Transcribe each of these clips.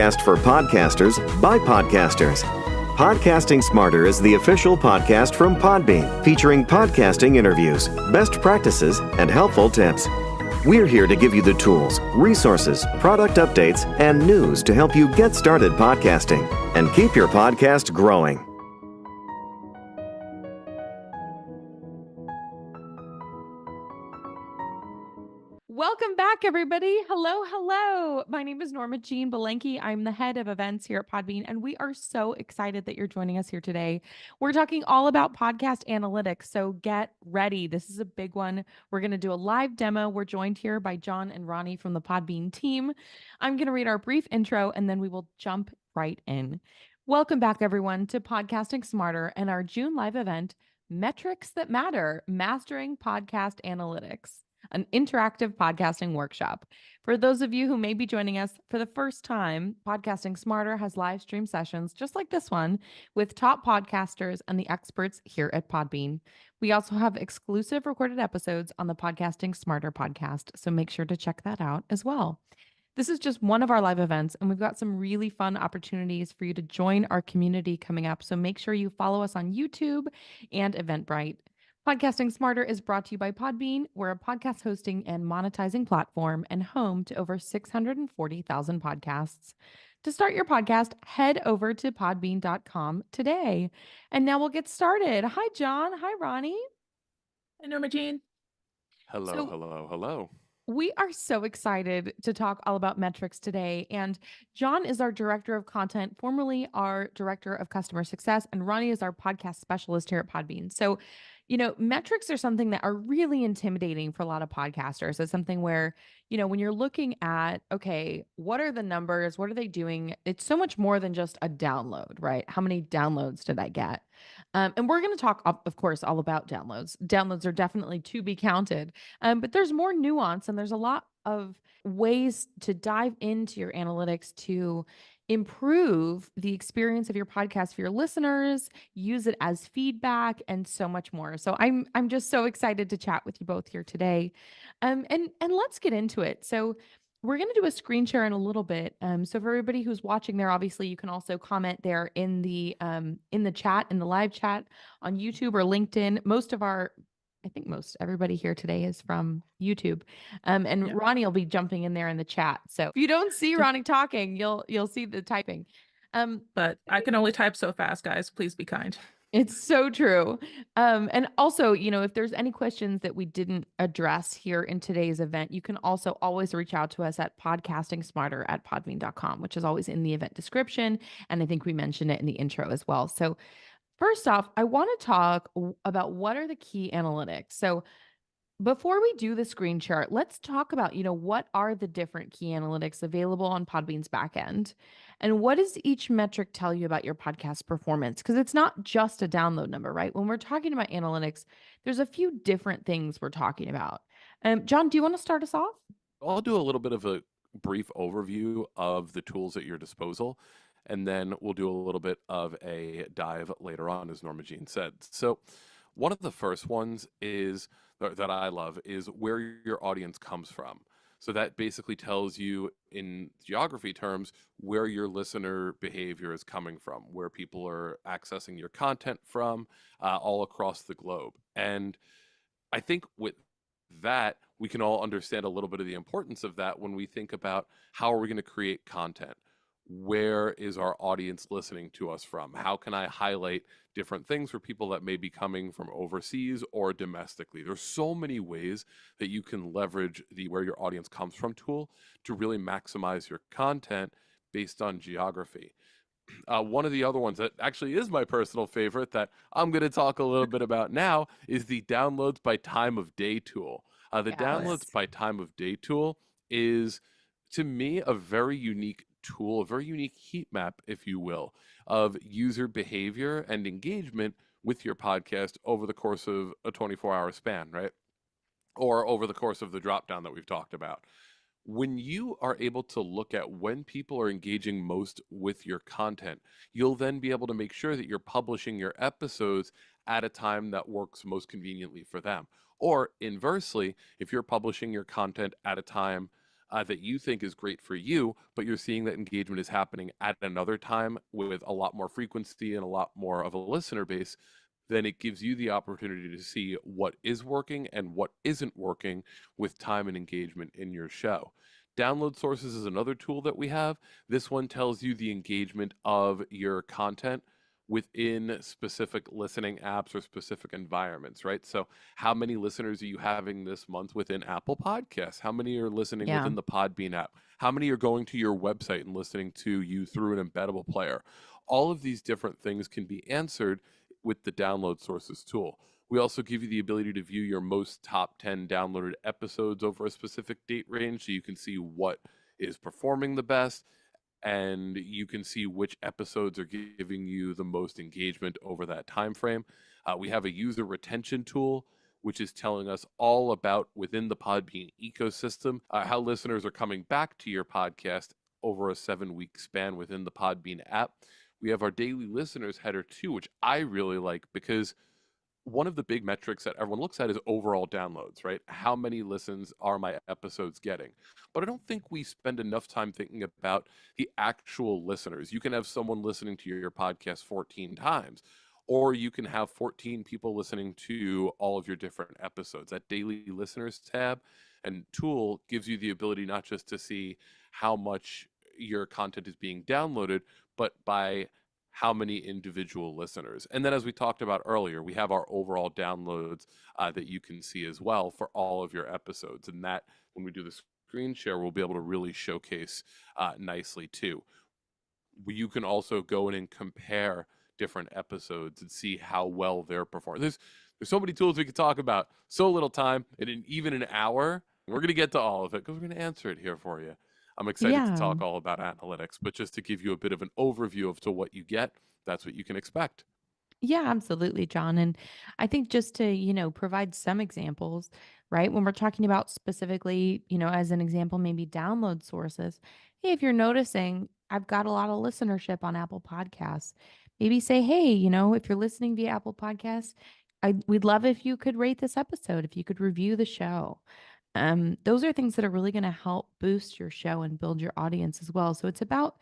Podcast for podcasters by podcasters. Podcasting Smarter is the official podcast from Podbean, featuring podcasting interviews, best practices, and helpful tips. We're here to give you the tools, resources, product updates, and news to help you get started podcasting and keep your podcast growing. Welcome back, everybody. Hello. My name is Norma Jean Belenke. I'm the head of events here at Podbean, and we are so excited that you're joining us here today. We're talking all about podcast analytics, so get ready. This is a big one. We're going to do a live demo. We're joined here by John and Ronnie from the Podbean team. I'm going to read our brief intro, and then we will jump right in. Welcome back, everyone, to Podcasting Smarter and our June live event, Metrics That Matter, Mastering Podcast Analytics, an interactive podcasting workshop. For those of you who may be joining us for the first time, Podcasting Smarter has live stream sessions just like this one with top podcasters and the experts here at Podbean. We also have exclusive recorded episodes on the Podcasting Smarter podcast, so make sure to check that out as well. This is just one of our live events, and we've got some really fun opportunities for you to join our community coming up, so make sure you follow us on YouTube and Eventbrite. Podcasting Smarter is brought to you by Podbean. We're a podcast hosting and monetizing platform and home to over 640,000 podcasts. To start your podcast, head over to podbean.com today. And now we'll get started. Hi, John. Hi, Ronnie. Hi, Norma Jean. Hello. We are so excited to talk all about metrics today. And John is our director of content, formerly our director of customer success, and Ronnie is our podcast specialist here at Podbean. So, metrics are something that are really intimidating for a lot of podcasters. It's something where, when you're looking at, okay, what are the numbers? What are they doing? It's so much more than just a download, right? How many downloads did I get? And we're going to talk, of course, all about downloads. Downloads are definitely to be counted, but there's more nuance and there's a lot of ways to dive into your analytics to improve the experience of your podcast for your listeners, use it as feedback, and so much more. So I'm just so excited to chat with you both here today. And let's get into it. So we're going to do a screen share in a little bit. So for everybody who's watching there, obviously you can also comment there in the chat, in the live chat on YouTube or LinkedIn. I think most everybody here today is from YouTube. And yeah. Ronnie will be jumping in there in the chat. So if you don't see Ronnie talking, you'll see the typing. But I can only type so fast, guys. Please be kind. It's so true. And also, if there's any questions that we didn't address here in today's event, you can also always reach out to us at podcastingsmarter@podbean.com, which is always in the event description. And I think we mentioned it in the intro as well. So first off, I want to talk about what are the key analytics. So before we do the screen chart, let's talk about, what are the different key analytics available on Podbean's backend, and what does each metric tell you about your podcast performance? Because it's not just a download number, right? When we're talking about analytics, there's a few different things we're talking about. John, do you want to start us off? I'll do a little bit of a brief overview of the tools at your disposal, and then we'll do a little bit of a dive later on, as Norma Jean said. So one of the first ones that I love is where your audience comes from. So that basically tells you in geography terms where your listener behavior is coming from, where people are accessing your content from all across the globe. And I think with that, we can all understand a little bit of the importance of that when we think about how are we going to create content. Where is our audience listening to us from? How can I highlight different things for people that may be coming from overseas or domestically? There's so many ways that you can leverage the where your audience comes from tool to really maximize your content based on geography. One of the other ones that actually is my personal favorite that I'm going to talk a little bit about now is the downloads by time of day tool. The downloads by time of day tool is, to me, a very unique tool, a very unique heat map, if you will, of user behavior and engagement with your podcast over the course of a 24-hour span, right? Or over the course of the drop down that we've talked about. When you are able to look at when people are engaging most with your content, you'll then be able to make sure that you're publishing your episodes at a time that works most conveniently for them. Or inversely, if you're publishing your content at a time that you think is great for you, but you're seeing that engagement is happening at another time with a lot more frequency and a lot more of a listener base, then it gives you the opportunity to see what is working and what isn't working with time and engagement in your show. Download sources is another tool that we have. This one tells you the engagement of your content within specific listening apps or specific environments, right? So, how many listeners are you having this month within Apple Podcasts? How many are listening Yeah. within the Podbean app? How many are going to your website and listening to you through an embeddable player? All of these different things can be answered with the download sources tool. We also give you the ability to view your most top 10 downloaded episodes over a specific date range so you can see what is performing the best and you can see which episodes are giving you the most engagement over that time frame. We have a user retention tool which is telling us all about within the Podbean ecosystem how listeners are coming back to your podcast over a 7-week span within the Podbean app. We have our daily listeners header too, which I really like because one of the big metrics that everyone looks at is overall downloads, right? How many listens are my episodes getting? But I don't think we spend enough time thinking about the actual listeners. You can have someone listening to your podcast 14 times, or you can have 14 people listening to all of your different episodes. That daily listeners tab and tool gives you the ability not just to see how much your content is being downloaded, but by how many individual listeners. And then, as we talked about earlier, we have our overall downloads that you can see as well for all of your episodes. And that, when we do the screen share, we'll be able to really showcase nicely too. You can also go in and compare different episodes and see how well they're performing. There's so many tools we could talk about, so little time, and in even an hour. We're going to get to all of it because we're going to answer it here for you. I'm excited to Yeah. talk all about analytics, but just to give you a bit of an overview of to what you get, that's what you can expect. Yeah, absolutely, John. And I think just to, provide some examples, right? When we're talking about specifically, as an example, maybe download sources. Hey, if you're noticing, I've got a lot of listenership on Apple Podcasts. Maybe say, hey, if you're listening via Apple Podcasts, we'd love if you could rate this episode, if you could review the show. Those are things that are really going to help boost your show and build your audience as well. So it's about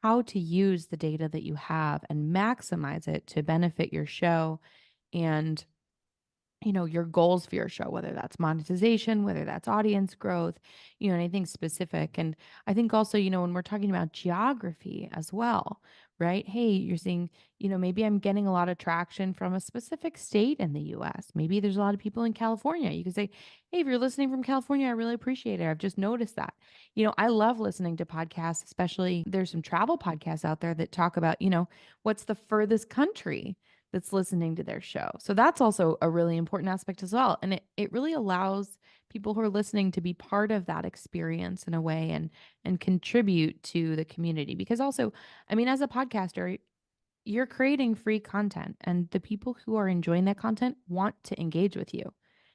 how to use the data that you have and maximize it to benefit your show and your goals for your show, whether that's monetization, whether that's audience growth, anything specific. And I think also, when we're talking about geography as well, right? Hey, you're seeing, maybe I'm getting a lot of traction from a specific state in the US. Maybe there's a lot of people in California. You could say, hey, if you're listening from California, I really appreciate it. I've just noticed that. I love listening to podcasts, especially there's some travel podcasts out there that talk about, what's the furthest country that's listening to their show. So that's also a really important aspect as well. And it really allows people who are listening to be part of that experience in a way and contribute to the community. Because also, I mean, as a podcaster, you're creating free content and the people who are enjoying that content want to engage with you.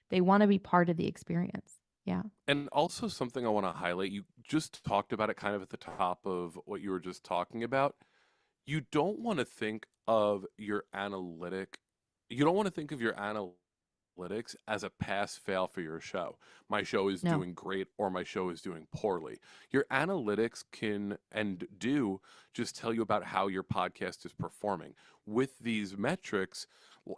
They want to be part of the experience. Yeah. And also, something I want to highlight, you just talked about it kind of at the top of what you were just talking about. You don't want to think of your analytic, you don't want to think of your analytics as a pass fail for your show. My show is No. doing great or my show is doing poorly. Your analytics can and do just tell you about how your podcast is performing. With these metrics,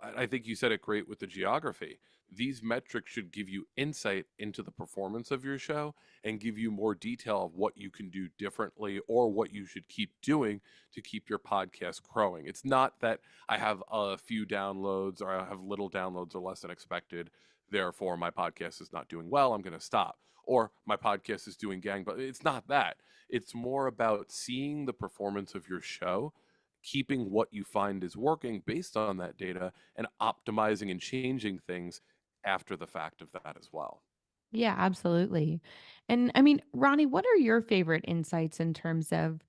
I think you said it great with the geography. These metrics should give you insight into the performance of your show and give you more detail of what you can do differently or what you should keep doing to keep your podcast growing. It's not that I have a few downloads or I have little downloads or less than expected, therefore my podcast is not doing well, I'm going to stop. Or my podcast is doing but it's not that. It's more about seeing the performance of your show, keeping what you find is working based on that data, and optimizing and changing things after the fact of that as well. Yeah, absolutely. And I mean, Ronnie, what are your favorite insights in terms of,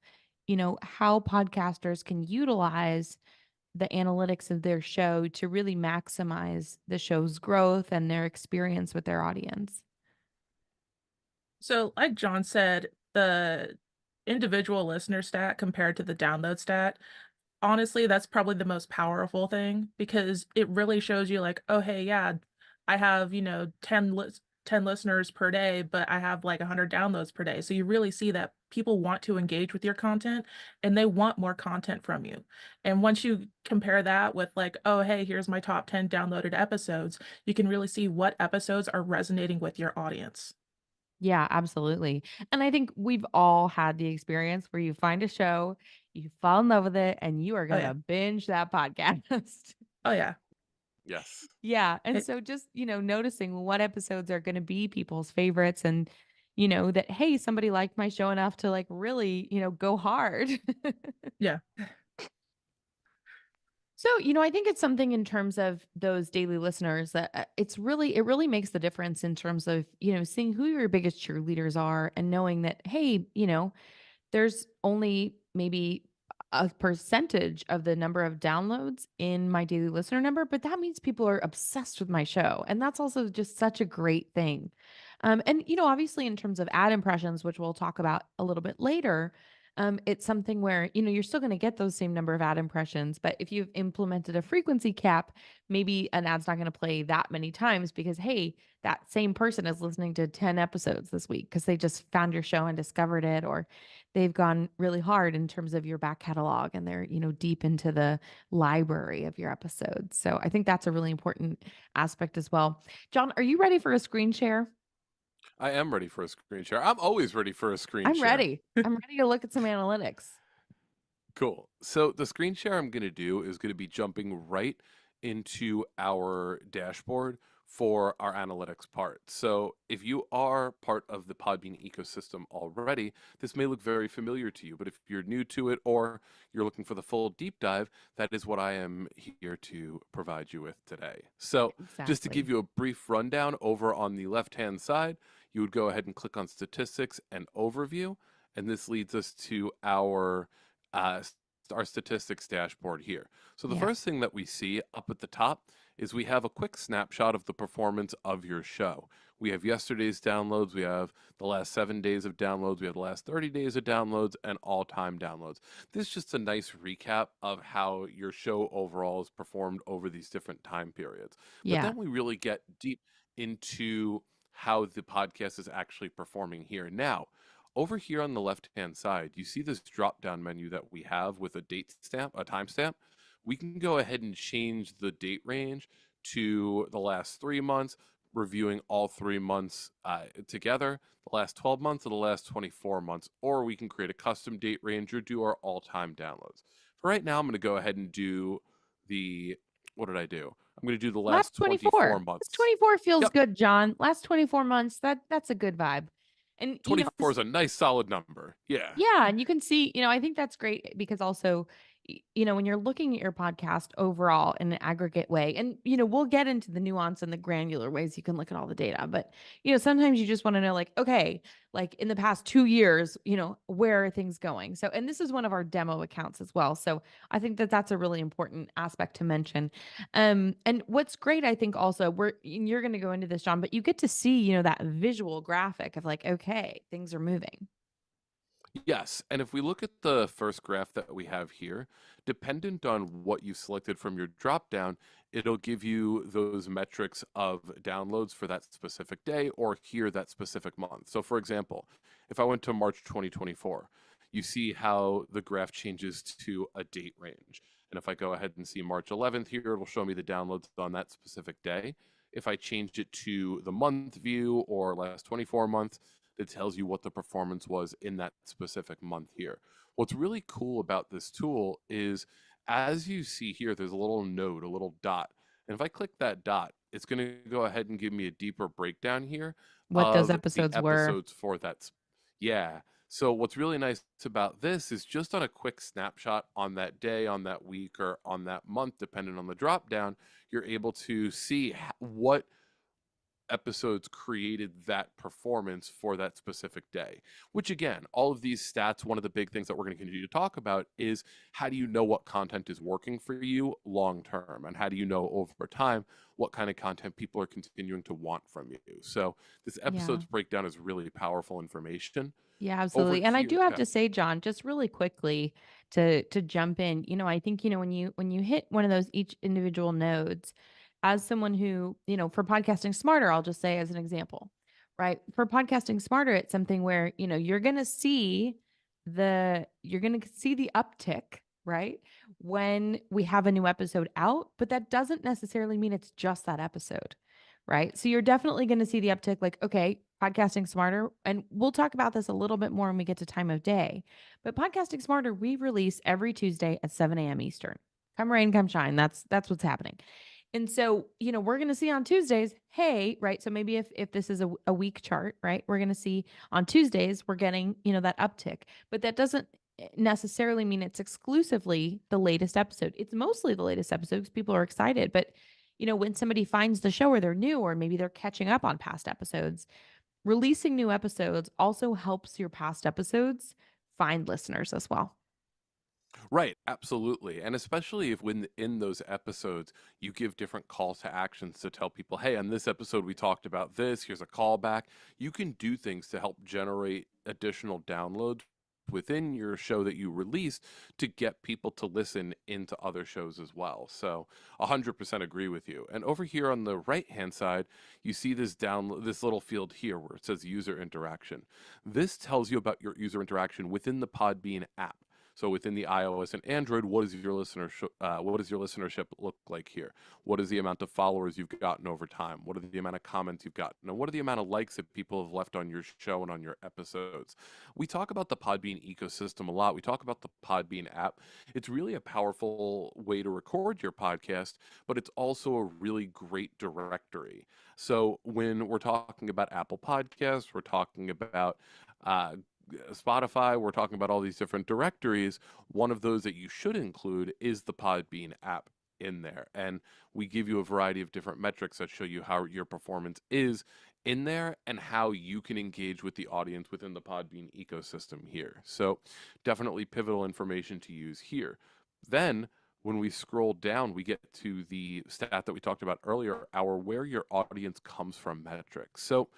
how podcasters can utilize the analytics of their show to really maximize the show's growth and their experience with their audience? So, like John said, the individual listener stat compared to the download stat, honestly, that's probably the most powerful thing because it really shows you, like, oh, hey, yeah, I have, 10 10 listeners per day, but I have like 100 downloads per day. So you really see that people want to engage with your content and they want more content from you. And once you compare that with like, oh, hey, here's my top 10 downloaded episodes, you can really see what episodes are resonating with your audience. Yeah, absolutely. And I think we've all had the experience where you find a show, you fall in love with it, and you are Oh, going yeah. to binge that podcast. Oh, yeah. Yes. Yeah. And It, so just, noticing what episodes are going to be people's favorites and, that, hey, somebody liked my show enough to like really, go hard. yeah. So, I think it's something in terms of those daily listeners that it really makes the difference in terms of, seeing who your biggest cheerleaders are and knowing that, hey, there's only maybe a percentage of the number of downloads in my daily listener number, but that means people are obsessed with my show. And that's also just such a great thing. And, obviously, in terms of ad impressions, which we'll talk about a little bit later, it's something where, you're still going to get those same number of ad impressions. But if you've implemented a frequency cap, maybe an ad's not going to play that many times because, hey, that same person is listening to 10 episodes this week because they just found your show and discovered it, or they've gone really hard in terms of your back catalog and they're, deep into the library of your episodes. So I think that's a really important aspect as well. John, are you ready for a screen share? I am ready for a screen share. I'm always ready for a screen I'm share. ready. I'm ready to look at some analytics. Cool. So the screen share I'm going to do is going to be jumping right into our dashboard for our analytics part. So if you are part of the Podbean ecosystem already, this may look very familiar to you, but if you're new to it or you're looking for the full deep dive, that is what I am here to provide you with today. So just to give Exactly. you a brief rundown, over on the left-hand side, you would go ahead and click on statistics and overview, and this leads us to uh, our statistics dashboard here. So the Yeah. first thing that we see up at the top is we have a quick snapshot of the performance of your show. We have yesterday's downloads, we have the last 7 days of downloads, we have the last 30 days of downloads, and all-time downloads. This is just a nice recap of how your show overall has performed over these different time periods. But Yeah. then we really get deep into how the podcast is actually performing here. Now, over here on the left-hand side, you see this drop-down menu that we have with a date stamp, a timestamp. We can go ahead and change the date range to the last 3 months, reviewing all 3 months together, the last 12 months or the last 24 months, or we can create a custom date range or do our all-time downloads. For right now, I'm going to go ahead and do what did I do? I'm going to do the Last last 24 24. Last months. 24 feels Yep, good, John. Last 24 months, that's a good vibe. And 24 is a nice solid number. Yeah. yeah, and you can see, I think that's great because also, when you're looking at your podcast overall in an aggregate way, and, we'll get into the nuance and the granular ways you can look at all the data, but, sometimes you just want to know, like, okay, like in the past 2 years, where are things going? So, and this is one of our demo accounts as well. So I think that that's a really important aspect to mention. And what's great, I think also, you're going to go into this, John, but you get to see, that visual graphic of like, okay, things are moving. Yes, and if we look at the first graph that we have here, dependent on what you selected from your dropdown, it'll give you those metrics of downloads for that specific day or here that specific month. So for example, if I went to March 2024, you see how the graph changes to a date range. And if I go ahead and see March 11th here, it'll show me the downloads on that specific day. If I change it to the month view or last 24 months, that tells you what the performance was in that specific month here. What's really cool about this tool is, as you see here, there's a little node, a little dot. And if I click that dot, it's going to go ahead and give me a deeper breakdown here What those of the episodes were. episodes for that. Yeah. So what's really nice about this is just on a quick snapshot on that day, on that week, or on that month, depending on the drop down, you're able to see what episodes created that performance for that specific day. Which again, all of these stats, one of the big things that we're going to continue to talk about is how do you know what content is working for you long term, and how do you know over time what kind of content people are continuing to want from you. So this Yeah. episode's breakdown is really powerful information. Yeah, Over absolutely. And I do here, have yeah. to say, John, just really quickly to jump in, I think, when you hit one of those each individual nodes, as someone who, for Podcasting Smarter, I'll just say as an example, right? For Podcasting Smarter, it's something where, you're going to see the uptick, right? When we have a new episode out, but that doesn't necessarily mean it's just that episode, right? So you're definitely going to see the uptick, like, okay, Podcasting Smarter, and we'll talk about this a little bit more when we get to time of day, but Podcasting Smarter, we release every Tuesday at 7 a.m. Eastern. Come rain, come shine. That's what's happening. And so, we're going to see on Tuesdays, hey, right? So maybe if this is a week chart, right? We're going to see on Tuesdays, we're getting, that uptick, but that doesn't necessarily mean it's exclusively the latest episode. It's mostly the latest episode because people are excited. But, when somebody finds the show or they're new, or maybe they're catching up on past episodes, releasing new episodes also helps your past episodes find listeners as well. Right, absolutely. And especially if when in those episodes you give different calls to actions to tell people, hey, on this episode we talked about this, here's a callback. You can do things to help generate additional downloads within your show that you release to get people to listen into other shows as well. So 100% agree with you. And over here on the right hand side, you see this little field here where it says user interaction. This tells you about your user interaction within the Podbean app. So within the iOS and Android, what does your listenership look like here? What is the amount of followers you've gotten over time? What are the amount of comments you've gotten? And what are the amount of likes that people have left on your show and on your episodes? We talk about the Podbean ecosystem a lot. We talk about the Podbean app. It's really a powerful way to record your podcast, but it's also a really great directory. So when we're talking about Apple Podcasts, we're talking about Spotify, we're talking about all these different directories. One of those that you should include is the Podbean app in there. And we give you a variety of different metrics that show you how your performance is in there and how you can engage with the audience within the Podbean ecosystem here. So definitely pivotal information to use here. Then when we scroll down, we get to the stat that we talked about earlier, our where your audience comes from metrics. So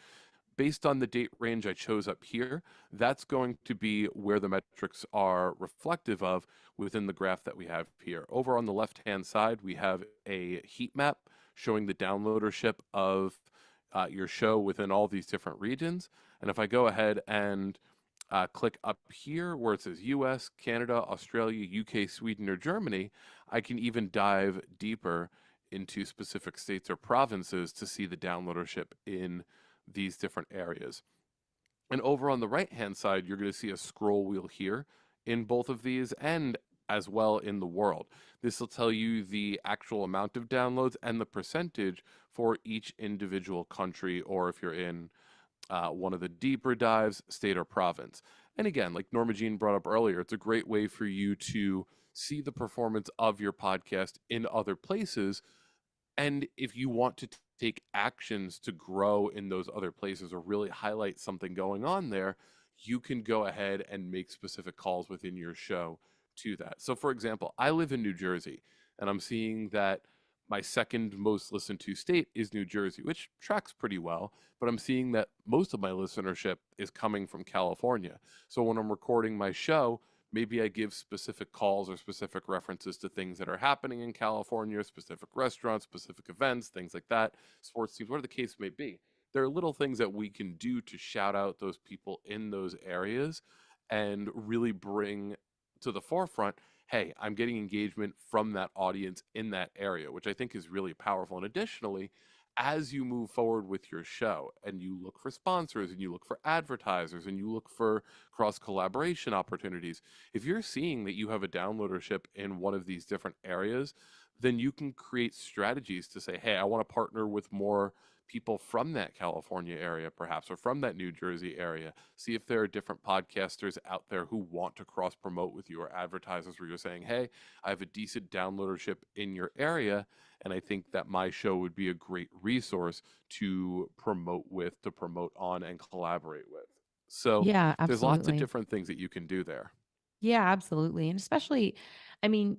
based on the date range I chose up here, that's going to be where the metrics are reflective of within the graph that we have here. Over on the left-hand side, we have a heat map showing the downloadership of your show within all these different regions. And if I go ahead and click up here where it says US, Canada, Australia, UK, Sweden, or Germany, I can even dive deeper into specific states or provinces to see the downloadership in these different areas. And over on the right hand side, you're going to see a scroll wheel here in both of these and as well in the world. This will tell you the actual amount of downloads and the percentage for each individual country, or if you're in one of the deeper dives, state or province. And again, like Norma Jean brought up earlier, it's a great way for you to see the performance of your podcast in other places. And if you want to take actions to grow in those other places or really highlight something going on there, you can go ahead and make specific calls within your show to that. So, for example, I live in New Jersey, and I'm seeing that my second most listened to state is New Jersey, which tracks pretty well, but I'm seeing that most of my listenership is coming from California. So when I'm recording my show, maybe I give specific calls or specific references to things that are happening in California, specific restaurants, specific events, things like that, sports teams, whatever the case may be. There are little things that we can do to shout out those people in those areas and really bring to the forefront, hey, I'm getting engagement from that audience in that area, which I think is really powerful. And additionally, as you move forward with your show and you look for sponsors and you look for advertisers and you look for cross collaboration opportunities, if you're seeing that you have a downloadership in one of these different areas, then you can create strategies to say, hey, I want to partner with more people from that California area, perhaps, or from that New Jersey area. See if there are different podcasters out there who want to cross promote with you, or advertisers where you're saying, hey, I have a decent downloadership in your area, and I think that my show would be a great resource to promote with, to promote on, and collaborate with. So Yeah, there's lots of absolutely. different things that you can do there. Yeah, absolutely. And especially, I mean,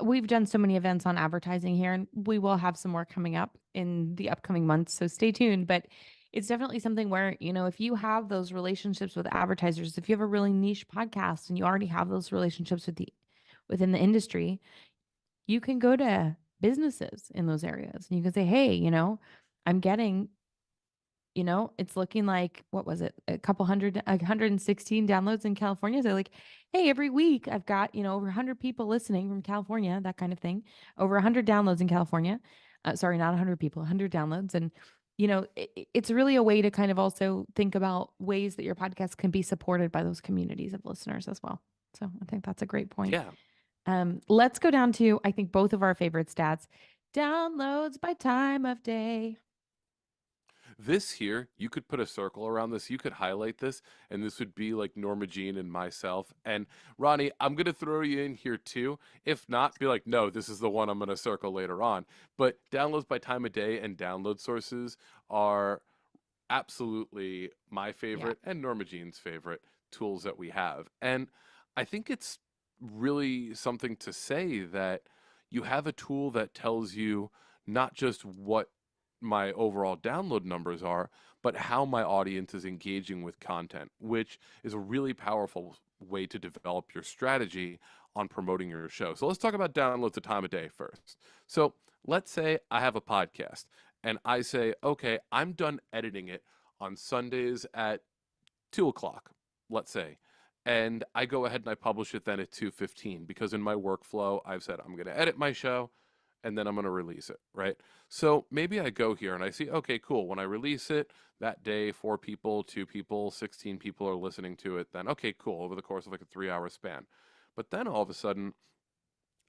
we've done so many events on advertising here, and we will have some more coming up in the upcoming months. So stay tuned. But it's definitely something where, if you have those relationships with advertisers, if you have a really niche podcast and you already have those relationships within the industry, you can go to businesses in those areas. And you can say, hey, I'm getting, it's looking like, what was it? A couple hundred, 116 downloads in California. So like, hey, every week I've got, over 100 people listening from California, that kind of thing, over 100 downloads in California. Sorry, not 100 people, 100 downloads. And, it's really a way to kind of also think about ways that your podcast can be supported by those communities of listeners as well. So I think that's a great point. Yeah. Let's go down to, I think, both of our favorite stats, downloads by time of day. This here, you could put a circle around this. You could highlight this, and this would be like Norma Jean and myself. And Ronnie, I'm going to throw you in here too. If not, be like, no, this is the one I'm going to circle later on. But downloads by time of day and download sources are absolutely my favorite and Norma Jean's favorite tools that we have. And I think it's really something to say that you have a tool that tells you not just what my overall download numbers are, but how my audience is engaging with content, which is a really powerful way to develop your strategy on promoting your show. So let's talk about downloads at time of day first. So let's say I have a podcast and I say, okay, I'm done editing it on Sundays at 2:00, let's say. And I go ahead and I publish it then at 2:15 because in my workflow, I've said I'm going to edit my show and then I'm going to release it, right? So maybe I go here and I see, okay, cool. When I release it that day, 4 people, 2 people, 16 people are listening to it. Then, okay, cool, over the course of like a 3-hour span. But then all of a sudden,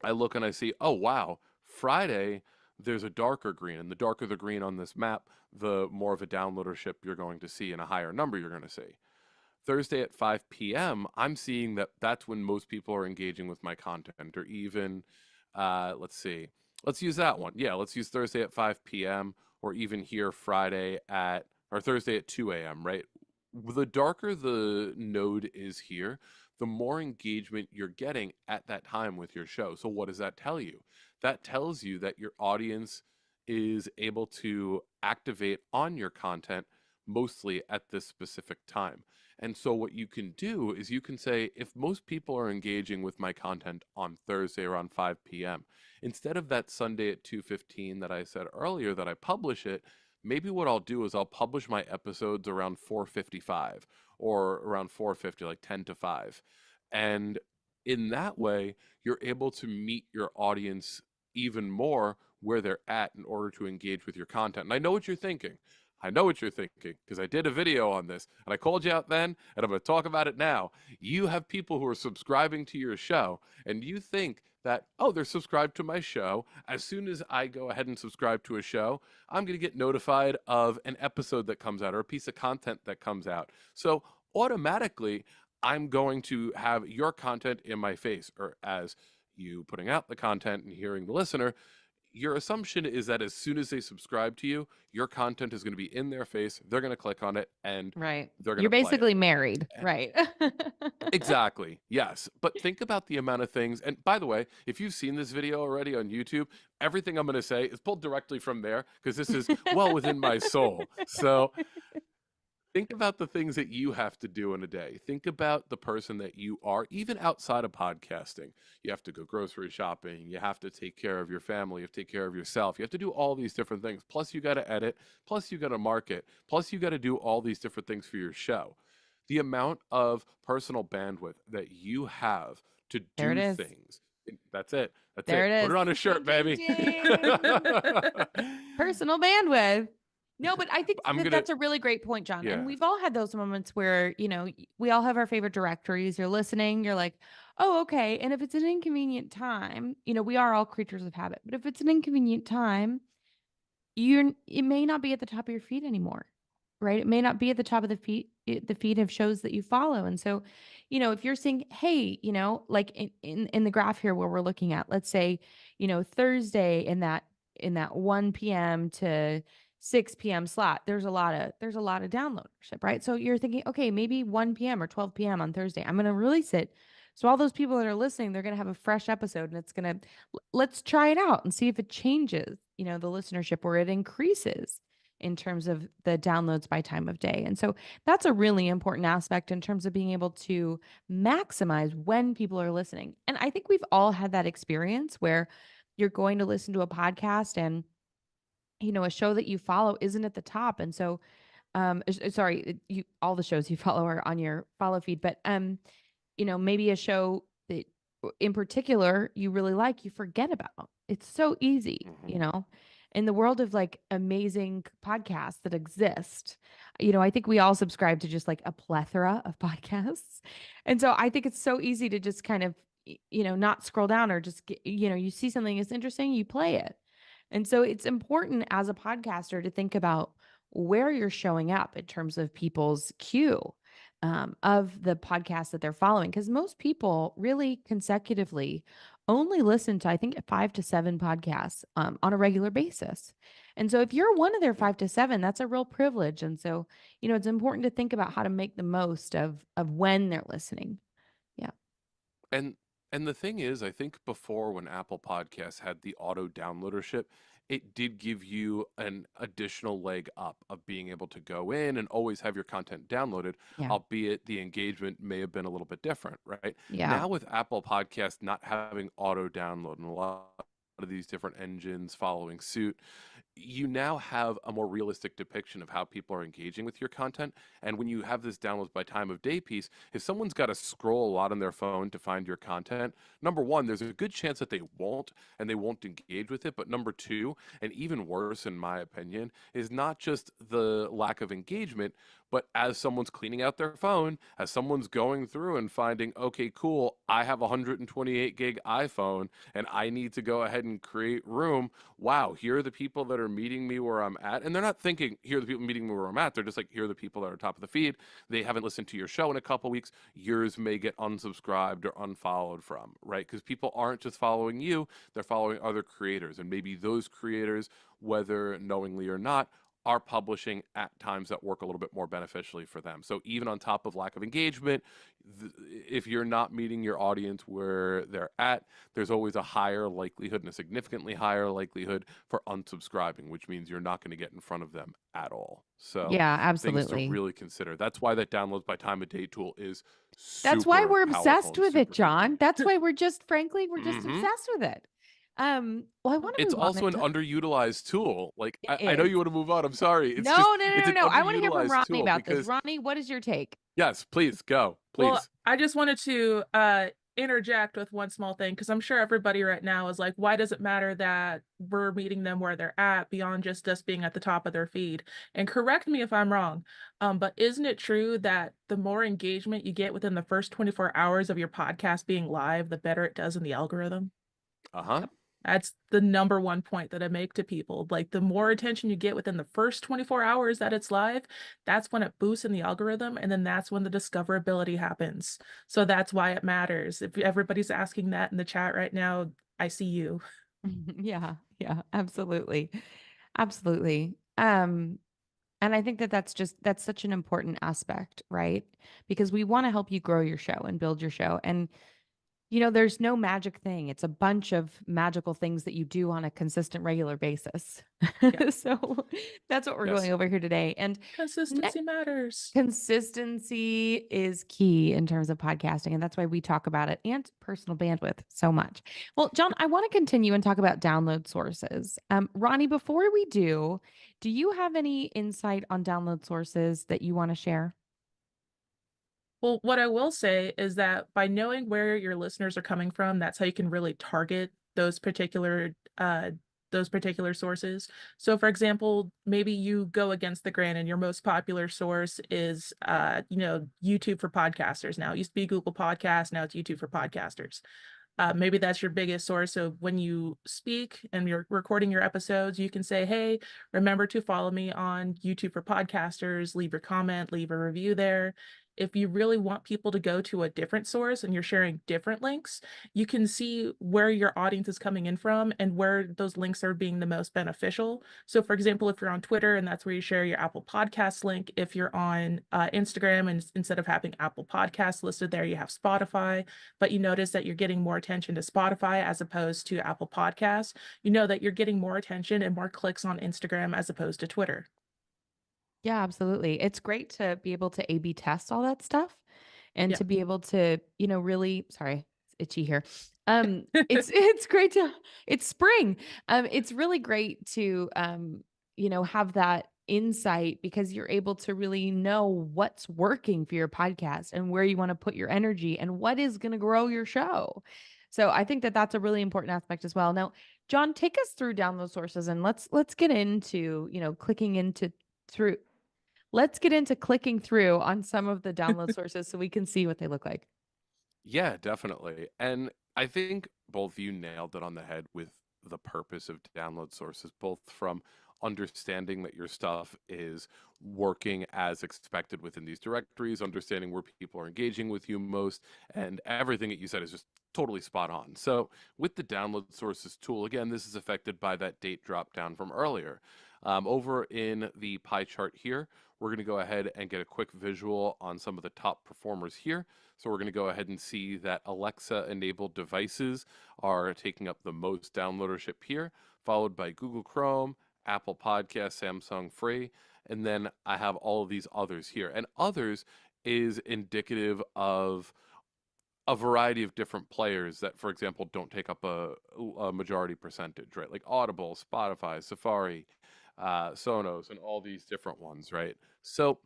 I look and I see, oh, wow, Friday, there's a darker green. And the darker the green on this map, the more of a downloadership you're going to see and a higher number you're going to see. Thursday at 5 p.m., I'm seeing that that's when most people are engaging with my content, or even, let's see, let's use that one. Yeah, let's use Thursday at 5 p.m. or even here Thursday at 2 a.m., right? The darker the node is here, the more engagement you're getting at that time with your show. So what does that tell you? That tells you that your audience is able to activate on your content mostly at this specific time. And so what you can do is you can say, if most people are engaging with my content on Thursday around 5 p.m., instead of that Sunday at 2:15 that I said earlier that I publish it, maybe what I'll do is I'll publish my episodes around 4:55 or around 4:50, like 10 to 5. And in that way, you're able to meet your audience even more where they're at in order to engage with your content. And I know what you're thinking. I know what you're thinking because I did a video on this and I called you out then and I'm going to talk about it now. You have people who are subscribing to your show and you think that, oh, they're subscribed to my show. As soon as I go ahead and subscribe to a show, I'm going to get notified of an episode that comes out or a piece of content that comes out. So automatically, I'm going to have your content in my face, or as you putting out the content and hearing the listener, your assumption is that as soon as they subscribe to you, your content is going to be in their face. They're going to click on it and Right. they're going You're to play basically it. married, right? Exactly. Yes. But think about the amount of things. And by the way, if you've seen this video already on YouTube, everything I'm going to say is pulled directly from there because this is well within my soul. So think about the things that you have to do in a day. Think about the person that you are, even outside of podcasting. You have to go grocery shopping. You have to take care of your family. You have to take care of yourself. You have to do all these different things. Plus, you got to edit. Plus, you got to market. Plus, you got to do all these different things for your show. The amount of personal bandwidth that you have to There it do is. things. That's it. That's There it. it Put it is. on a shirt, Ding, baby. ding, Personal bandwidth. No, but I think that's a really great point, John. Yeah. And we've all had those moments where, we all have our favorite directories. You're listening, you're like, oh, okay. And if it's an inconvenient time, we are all creatures of habit, but if it's an inconvenient time, it may not be at the top of your feed anymore, right? It may not be at the top of the feed of shows that you follow. And so, if you're saying, hey, like in the graph here where we're looking at, let's say, Thursday in that 1 p.m. to 6 p.m. slot, there's a lot of downloadership, right? So you're thinking, okay, maybe 1 p.m. or 12 p.m. on Thursday, I'm going to release it. So all those people that are listening, they're going to have a fresh episode and it's going to, let's try it out and see if it changes, the listenership or it increases in terms of the downloads by time of day. And so that's a really important aspect in terms of being able to maximize when people are listening. And I think we've all had that experience where you're going to listen to a podcast and, a show that you follow isn't at the top. And so, sorry, all the shows you follow are on your follow feed, but, maybe a show that in particular you really like, you forget about. It's so easy, in the world of like amazing podcasts that exist. I think we all subscribe to just like a plethora of podcasts. And so I think it's so easy to just kind of, not scroll down or just get, you see something that's interesting, you play it. And so it's important as a podcaster to think about where you're showing up in terms of people's queue of the podcast that they're following. Because most people really consecutively only listen to, I think, 5 to 7 podcasts on a regular basis. And so if you're one of their 5 to 7, that's a real privilege. And so, it's important to think about how to make the most of when they're listening. Yeah. And and the thing is, I think before when Apple Podcasts had the auto downloadership, it did give you an additional leg up of being able to go in and always have your content downloaded, Yeah. albeit the engagement may have been a little bit different, right? Yeah. Now with Apple Podcasts not having auto download and a lot of these different engines following suit, you now have a more realistic depiction of how people are engaging with your content. And when you have this downloads by time of day piece, if someone's got to scroll a lot on their phone to find your content, number one, there's a good chance that they won't and they won't engage with it. But number two, and even worse in my opinion, is not just the lack of engagement, but as someone's cleaning out their phone, as someone's going through and finding, okay, cool, I have a 128 gig iPhone and I need to go ahead and create room. Wow, here are the people that are meeting me where I'm at. And they're not thinking, here are the people meeting me where I'm at. They're just like, here are the people that are top of the feed. They haven't listened to your show in a couple weeks. Yours may get unsubscribed or unfollowed from, right? Because people aren't just following you, they're following other creators. And maybe those creators, whether knowingly or not, are publishing at times that work a little bit more beneficially for them. So even on top of lack of engagement, if you're not meeting your audience where they're at, there's always a higher likelihood and a significantly higher likelihood for unsubscribing, which means you're not going to get in front of them at all. So Yeah, things to absolutely. really consider. That's why that downloads by time of day tool is That's why super we're powerful obsessed and with it, super John. convenient. That's why we're just, frankly, we're just hmm obsessed with it. Well, I want to It's move on. also an underutilized tool. Like It I know is. you want to move on. I'm sorry. It's No, just no, no, it's no, an no. I want to hear from underutilized Ronnie tool about this. because Ronnie, what is your take? yes, please go. Well, Please. I just wanted to interject with one small thing because I'm sure everybody right now is like, why does it matter that we're meeting them where they're at beyond just us being at the top of their feed? And correct me if I'm wrong, but isn't it true that the more engagement you get within the first 24 hours of your podcast being live, the better it does in the algorithm? Uh-huh. Yep. That's the number one point that I make to people. Like the more attention you get within the first 24 hours that it's live, that's when it boosts in the algorithm. And then that's when the discoverability happens. So that's why it matters. If everybody's asking that in the chat right now, I see you. Yeah, yeah, absolutely. Absolutely. And I think that that's such an important aspect, right? Because we want to help you grow your show and build your show. And there's no magic thing. It's a bunch of magical things that you do on a consistent, regular basis. Yeah. So that's what we're Yes. going over here today. And Consistency matters. consistency is key in terms of podcasting. And that's why we talk about it and personal bandwidth so much. Well, John, I want to continue and talk about download sources. Ronnie, before we do you have any insight on download sources that you want to share? Well, what I will say is that by knowing where your listeners are coming from, that's how you can really target those particular sources. So for example, maybe you go against the grain and your most popular source is YouTube for podcasters. Now it used to be Google Podcasts, now it's YouTube for podcasters. Maybe that's your biggest source. So when you speak and you're recording your episodes, you can say, hey, remember to follow me on YouTube for podcasters, leave your comment, leave a review there. If you really want people to go to a different source and you're sharing different links, you can see where your audience is coming in from and where those links are being the most beneficial. So for example, if you're on Twitter and that's where you share your Apple Podcasts link, if you're on Instagram and instead of having Apple Podcasts listed there, you have Spotify, but you notice that you're getting more attention to Spotify as opposed to Apple Podcasts, you know that you're getting more attention and more clicks on Instagram as opposed to Twitter. Yeah, absolutely. It's great to be able to A/B test all that stuff and Yeah. to be able to, really, sorry, itchy here. It's great to, it's spring. It's really great to, have that insight because you're able to really know what's working for your podcast and where you want to put your energy and what is going to grow your show. So I think that that's a really important aspect as well. Now, John, take us through download sources and let's get into, let's get into clicking through on some of the download sources so we can see what they look like. Yeah, definitely. And I think both of you nailed it on the head with the purpose of download sources, both from understanding that your stuff is working as expected within these directories, understanding where people are engaging with you most, and everything that you said is just totally spot on. So with the download sources tool, again, this is affected by that date drop down from earlier. Over in the pie chart here, we're going to go ahead and get a quick visual on some of the top performers here. So we're going to go ahead and see that Alexa-enabled devices are taking up the most downloadership here, followed by Google Chrome, Apple Podcasts, Samsung Free, and then I have all of these others here. And others is indicative of a variety of different players that, for example, don't take up a majority percentage, right? Like Audible, Spotify, Safari, Sonos, and all these different ones, right? So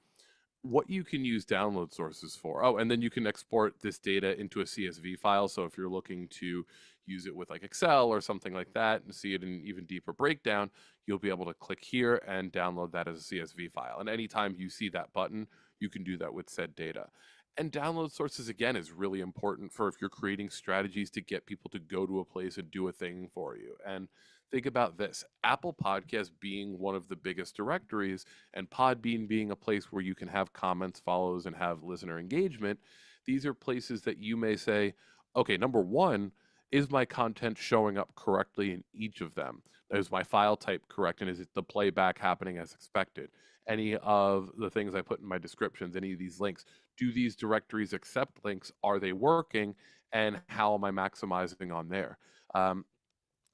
what you can use download sources for. Oh, and then you can export this data into a CSV file. So if you're looking to use it with like Excel or something like that and see it in even deeper breakdown, you'll be able to click here and download that as a CSV file. And anytime you see that button, you can do that with said data. And download sources, again, is really important for if you're creating strategies to get people to go to a place and do a thing for you. And think about this, Apple Podcasts being one of the biggest directories and Podbean being a place where you can have comments, follows, and have listener engagement. These are places that you may say, okay, number one, is my content showing up correctly in each of them? Is my file type correct? And is it the playback happening as expected? Any of the things I put in my descriptions, any of these links, do these directories accept links? Are they working? And how am I maximizing on there?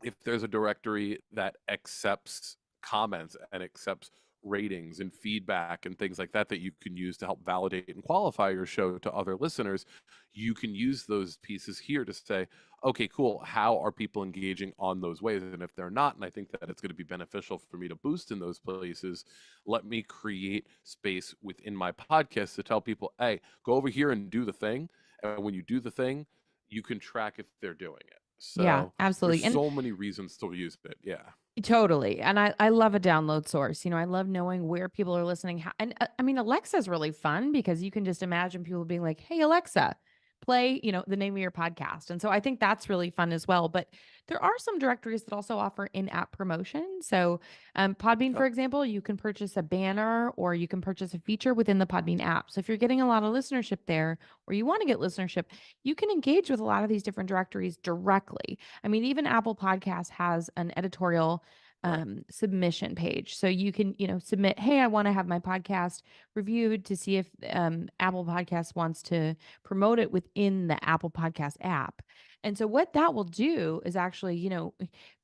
If there's a directory that accepts comments and accepts ratings and feedback and things like that that you can use to help validate and qualify your show to other listeners, you can use those pieces here to say, okay, cool, how are people engaging on those ways? And if they're not, and I think that it's going to be beneficial for me to boost in those places, let me create space within my podcast to tell people, hey, go over here and do the thing. And when you do the thing, you can track if they're doing it. Yeah, So absolutely. there's And so many reasons to use it. Yeah. totally. And I love a download source. I love knowing where people are listening. And I mean, Alexa's really fun because you can just imagine people being like, hey, Alexa, play, the name of your podcast. And so I think that's really fun as well. But there are some directories that also offer in-app promotion. So Podbean, for Yep. example, you can purchase a banner or you can purchase a feature within the Podbean app. So if you're getting a lot of listenership there or you want to get listenership, you can engage with a lot of these different directories directly. I mean, even Apple Podcasts has an editorial Right. submission page. So you can, submit, hey, I want to have my podcast reviewed to see if Apple Podcasts wants to promote it within the Apple Podcast app. And so what that will do is actually,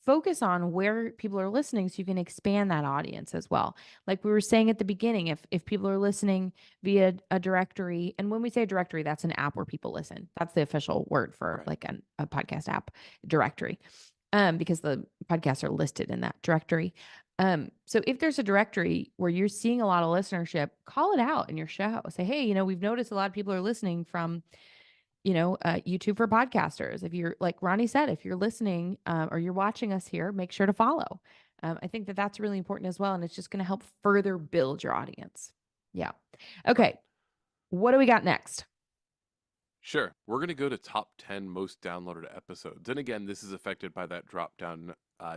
focus on where people are listening so you can expand that audience as well. Like we were saying at the beginning, if people are listening via a directory, and when we say a directory, that's an app where people listen. That's the official word for Right. like a podcast app directory. Because the podcasts are listed in that directory. So if there's a directory where you're seeing a lot of listenership, call it out in your show. Say, hey, we've noticed a lot of people are listening from, YouTube for podcasters. If you're like Ronnie said, if you're listening or you're watching us here, make sure to follow. I think that that's really important as well. And it's just going to help further build your audience. Yeah. Okay. Right. What do we got next? Sure. We're going to go to top 10 most downloaded episodes. And again, this is affected by that drop down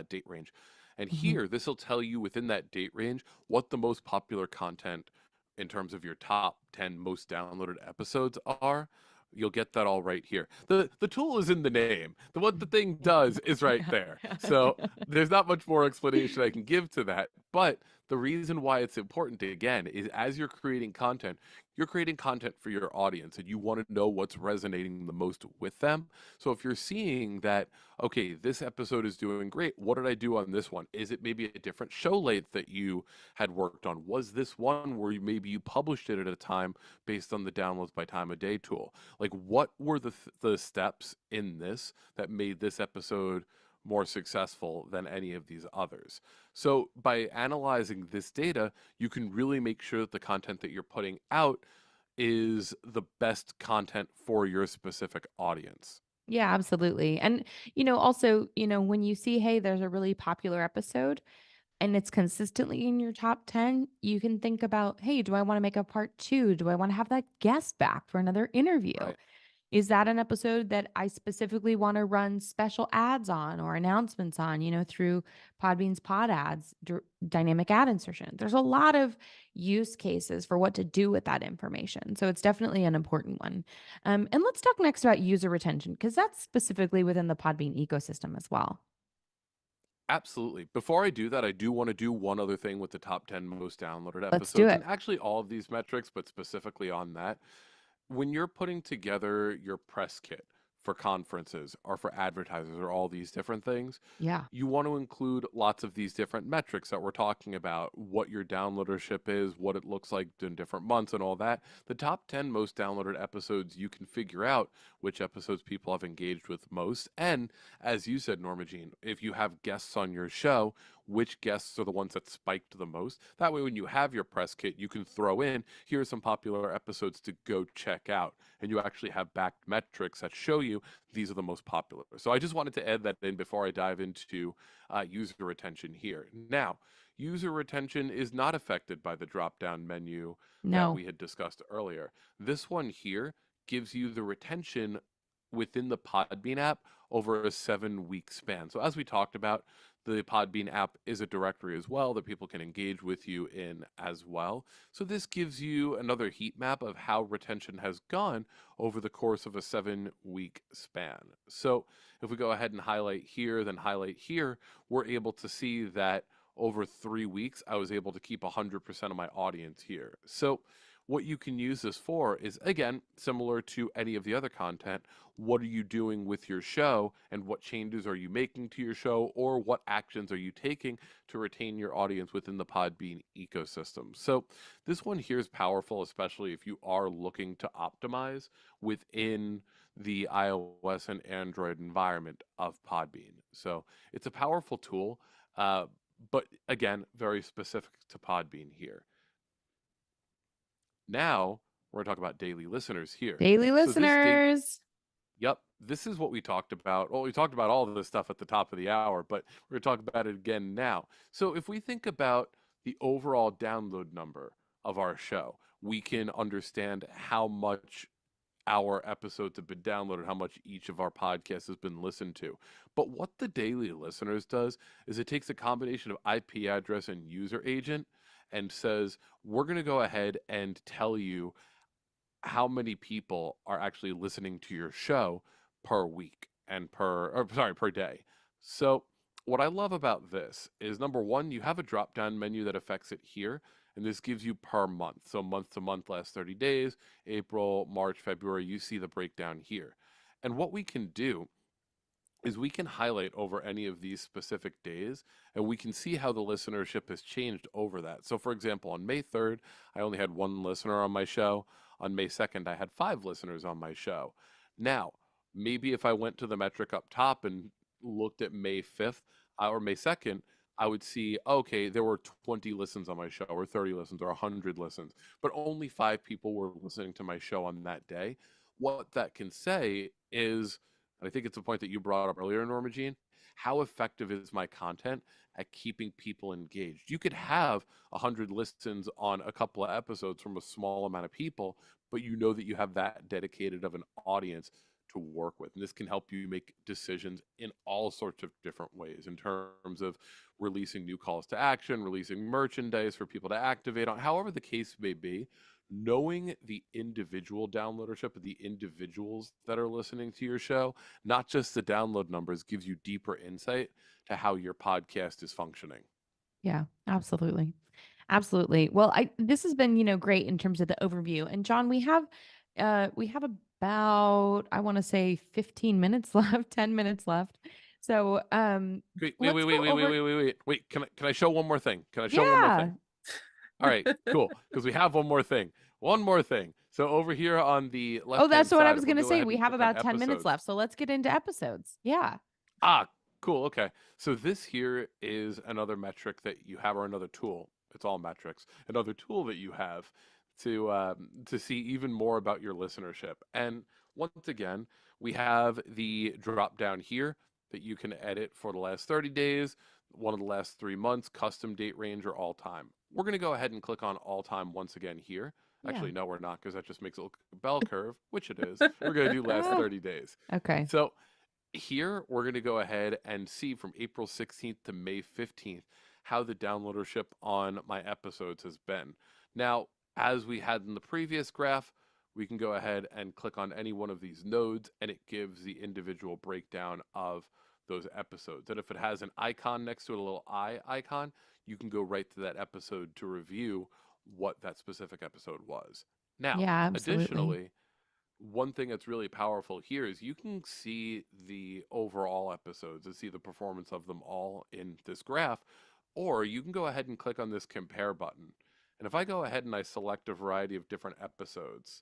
date range. And Mhm. here, this will tell you within that date range what the most popular content in terms of your top 10 most downloaded episodes are. You'll get that all right here. The tool is in the name. What the thing does is right there. So there's not much more explanation I can give to that. But the reason why it's important, again, is as you're creating content for your audience and you want to know what's resonating the most with them. So if you're seeing that, okay, this episode is doing great, what did I do on this one? Is it maybe a different show length that you had worked on? Was this one where maybe you published it at a time based on the downloads by time of day tool? Like, what were the steps in this that made this episode more successful than any of these others? So by analyzing this data, you can really make sure that the content that you're putting out is the best content for your specific audience. Yeah, absolutely. And, also, when you see, hey, there's a really popular episode and it's consistently in your top 10, you can think about, hey, do I want to make a part two? Do I want to have that guest back for another interview? Right. Is that an episode that I specifically want to run special ads on or announcements on, through Podbean's pod ads, dynamic ad insertion? There's a lot of use cases for what to do with that information. So it's definitely an important one. And let's talk next about user retention, because that's specifically within the Podbean ecosystem as well. Absolutely. Before I do that, I do want to do one other thing with the top 10 most downloaded Let's do episodes, it. and actually all of these metrics, but specifically on that. When you're putting together your press kit for conferences or for advertisers or all these different things, Yeah. you want to include lots of these different metrics that we're talking about, what your downloadership is, what it looks like in different months and all that. The top 10 most downloaded episodes, you can figure out which episodes people have engaged with most. And as you said, Norma Jean, if you have guests on your show, which guests are the ones that spiked the most. That way, when you have your press kit, you can throw in, here are some popular episodes to go check out. And you actually have backed metrics that show you these are the most popular. So I just wanted to add that in before I dive into user retention here. Now, user retention is not affected by the drop-down menu that No. we had discussed earlier. This one here gives you the retention within the Podbean app over a 7-week span. So as we talked about, the Podbean app is a directory as well that people can engage with you in as well. So this gives you another heat map of how retention has gone over the course of a 7-week span. So if we go ahead and highlight here, then highlight here, we're able to see that over 3 weeks, I was able to keep 100% of my audience here. So what you can use this for is, again, similar to any of the other content, what are you doing with your show and what changes are you making to your show, or what actions are you taking to retain your audience within the Podbean ecosystem? So this one here is powerful, especially if you are looking to optimize within the iOS and Android environment of Podbean. So it's a powerful tool, but again, very specific to Podbean here. Now, we're going to talk about daily listeners here. Daily So listeners. Yep, this is what we talked about. Well, we talked about all of this stuff at the top of the hour, but we're going to talk about it again now. So if we think about the overall download number of our show, we can understand how much our episodes have been downloaded, how much each of our podcasts has been listened to. But what the daily listeners does is it takes a combination of IP address and user agent and says, we're going to go ahead and tell you how many people are actually listening to your show per week and per day. So what I love about this is, number one, you have a drop down menu that affects it here, and this gives you per month. So month to month, last 30 days, April, March, February, you see the breakdown here. And what we can do is we can highlight over any of these specific days, and we can see how the listenership has changed over that. So for example, on May 3rd, I only had 1 listener on my show. On May 2nd, I had 5 listeners on my show. Now, maybe if I went to the metric up top and looked at May 5th or May 2nd, I would see, okay, there were 20 listens on my show, or 30 listens, or 100 listens, but only 5 people were listening to my show on that day. What that can say is, and I think it's a point that you brought up earlier, Norma Jean, how effective is my content at keeping people engaged? You could have 100 listens on a couple of episodes from a small amount of people, but you know that you have that dedicated of an audience to work with. And this can help you make decisions in all sorts of different ways, in terms of releasing new calls to action, releasing merchandise for people to activate on, however the case may be. Knowing the individual downloadership of the individuals that are listening to your show, not just the download numbers, gives you deeper insight to how your podcast is functioning. Yeah, absolutely. Absolutely. Well, this has been, great in terms of the overview. And John, we have about, I want to say 15 minutes left, 10 minutes left. So, let's go over. Wait. Can I show one more thing? Can I show one more Yeah. thing? All right, cool. Because we have one more thing. One more thing. So over here on the Oh, that's left-hand what I side, was if we going to go say. ahead We and have click on about 10 minutes episodes. left. So let's get into episodes. Yeah. Ah, cool. Okay. So this here is another metric that you have, or another tool. It's all metrics. Another tool that you have to see even more about your listenership. And once again, we have the drop down here that you can edit for the last 30 days, one of the last 3 months, custom date range, or all time. We're going to go ahead and click on all time once again here. Yeah. Actually, no, we're not, because that just makes it look like a bell curve, which it is. We're going to do last Ah, 30 days. okay. So here we're going to go ahead and see from April 16th to May 15th how the downloadership on my episodes has been. Now, as we had in the previous graph, we can go ahead and click on any one of these nodes and it gives the individual breakdown of those episodes. And if it has an icon next to it, a little eye icon, you can go right to that episode to review what that specific episode was. Now, Yeah, absolutely. additionally, one thing that's really powerful here is you can see the overall episodes and see the performance of them all in this graph, or you can go ahead and click on this compare button. And if I go ahead and I select a variety of different episodes,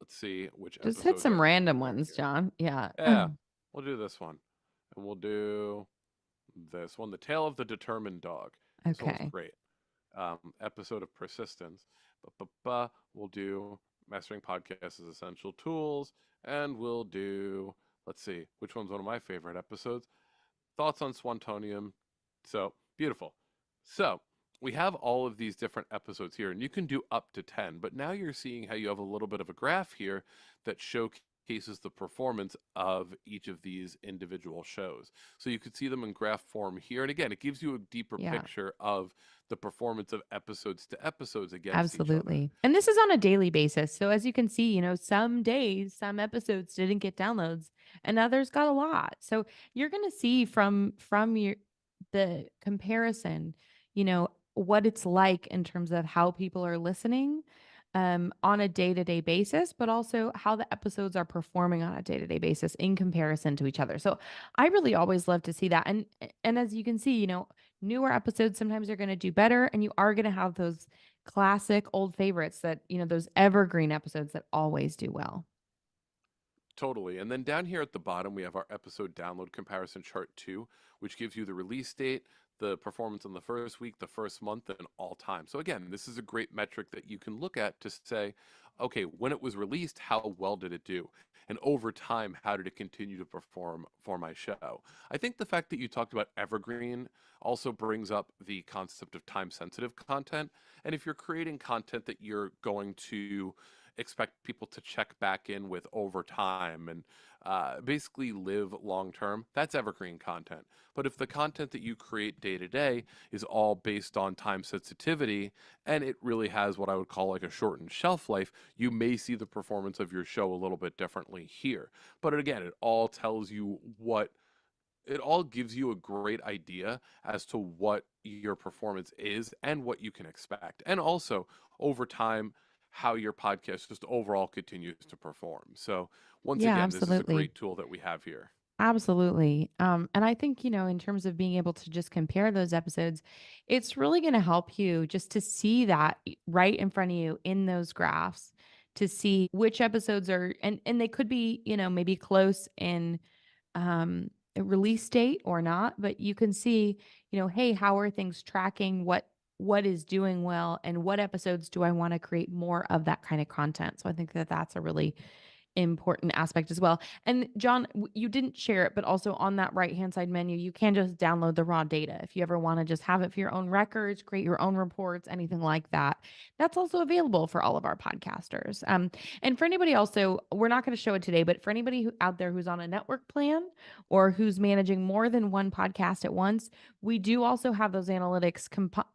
let's see which Just hit episodes are some random comparing ones, here. John. Yeah. Yeah, we'll do this one. And we'll do this one, The Tale of the Determined Dog. This one was Okay. great. Episode of Persistence. We'll do Mastering Podcasts as Essential Tools, and we'll do, let's see, which one's one of my favorite episodes? Thoughts on Swantonium. So, beautiful. So, we have all of these different episodes here, and you can do up to 10, but now you're seeing how you have a little bit of a graph here that showcases the performance of each of these individual shows. So you could see them in graph form here. And again, it gives you a deeper Yeah. picture of the performance of episodes to episodes against each other. Absolutely. And this is on a daily basis. So as you can see, some days, some episodes didn't get downloads and others got a lot. So you're going to see from the comparison, what it's like in terms of how people are listening on a day-to-day basis, but also how the episodes are performing on a day-to-day basis in comparison to each other. So I really always love to see that. And as you can see, newer episodes sometimes are going to do better, and you are going to have those classic old favorites that, those evergreen episodes that always do well. Totally. And then down here at the bottom, we have our episode download comparison chart 2, which gives you the release date, the performance in the first week, the first month, and all time. So again, this is a great metric that you can look at to say, okay, when it was released, how well did it do? And over time, how did it continue to perform for my show? I think the fact that you talked about evergreen also brings up the concept of time sensitive content. And if you're creating content that you're going to expect people to check back in with over time and basically live long term, that's evergreen content. But if the content that you create day to day is all based on time sensitivity and it really has what I would call like a shortened shelf life, you may see the performance of your show a little bit differently here. But again, it all tells you it all gives you a great idea as to what your performance is and what you can expect. And also, over time, how your podcast just overall continues to perform. So, once Yeah, again, this is a absolutely. great tool that we have here. Absolutely. And I think, in terms of being able to just compare those episodes, it's really going to help you just to see that right in front of you in those graphs to see which episodes are, and they could be, maybe close in a release date or not, but you can see, hey, how are things tracking? What is doing well, and what episodes do I want to create more of that kind of content? So I think that that's a really important aspect as well. And John, you didn't share it, but also on that right-hand side menu, you can just download the raw data. If you ever want to just have it for your own records, create your own reports, anything like that, that's also available for all of our podcasters. And for anybody also, we're not going to show it today, but for anybody out there who's on a network plan or who's managing more than one podcast at once, we do also have those analytics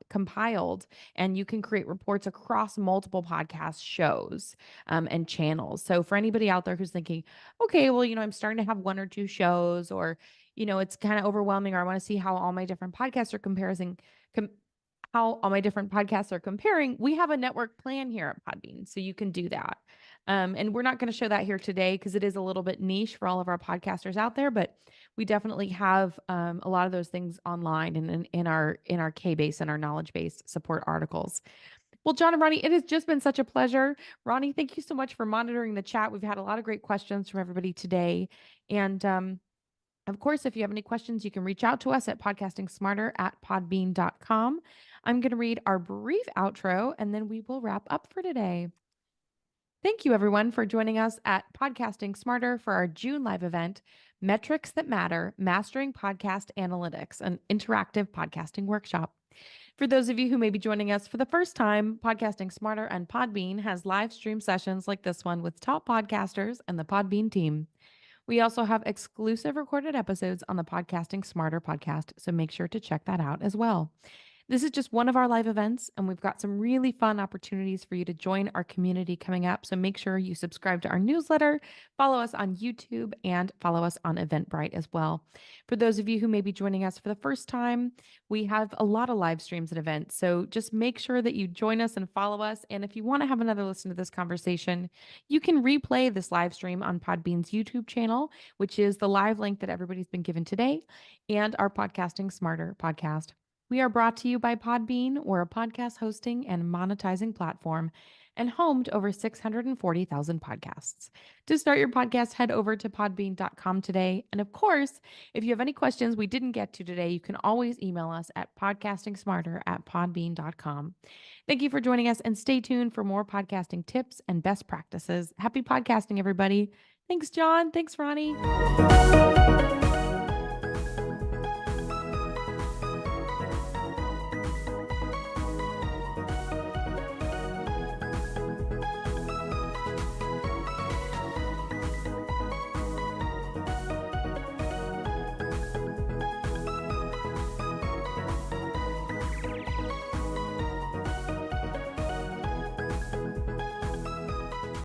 compiled, and you can create reports across multiple podcast shows and channels. So for anybody out there who's thinking, okay, well, I'm starting to have one or two shows, or, it's kind of overwhelming, or I want to see how all my different podcasts are how all my different podcasts are comparing, we have a network plan here at Podbean. So you can do that. And we're not going to show that here today because it is a little bit niche for all of our podcasters out there, but we definitely have a lot of those things online and in our K-base and our knowledge base support articles. Well, John and Ronnie, it has just been such a pleasure. Ronnie, thank you so much for monitoring the chat. We've had a lot of great questions from everybody today. And of course, if you have any questions, you can reach out to us at podcastingsmarter@podbean.com. I'm going to read our brief outro and then we will wrap up for today. Thank you, everyone, for joining us at Podcasting Smarter for our June live event, Metrics That Matter, Mastering Podcast Analytics, an interactive podcasting workshop. For those of you who may be joining us for the first time, Podcasting Smarter and Podbean has live stream sessions like this one with top podcasters and the Podbean team. We also have exclusive recorded episodes on the Podcasting Smarter podcast, so make sure to check that out as well. This is just one of our live events, and we've got some really fun opportunities for you to join our community coming up. So make sure you subscribe to our newsletter, follow us on YouTube, and follow us on Eventbrite as well. For those of you who may be joining us for the first time, we have a lot of live streams and events. So just make sure that you join us and follow us. And if you want to have another listen to this conversation, you can replay this live stream on Podbean's YouTube channel, which is the live link that everybody's been given today, and our Podcasting Smarter podcast. We are brought to you by Podbean. We're a podcast hosting and monetizing platform and home to over 640,000 podcasts. To start your podcast, head over to podbean.com today. And of course, if you have any questions we didn't get to today, you can always email us at podcastingsmarter@podbean.com. Thank you for joining us, and stay tuned for more podcasting tips and best practices. Happy podcasting, everybody. Thanks, John. Thanks, Ronnie.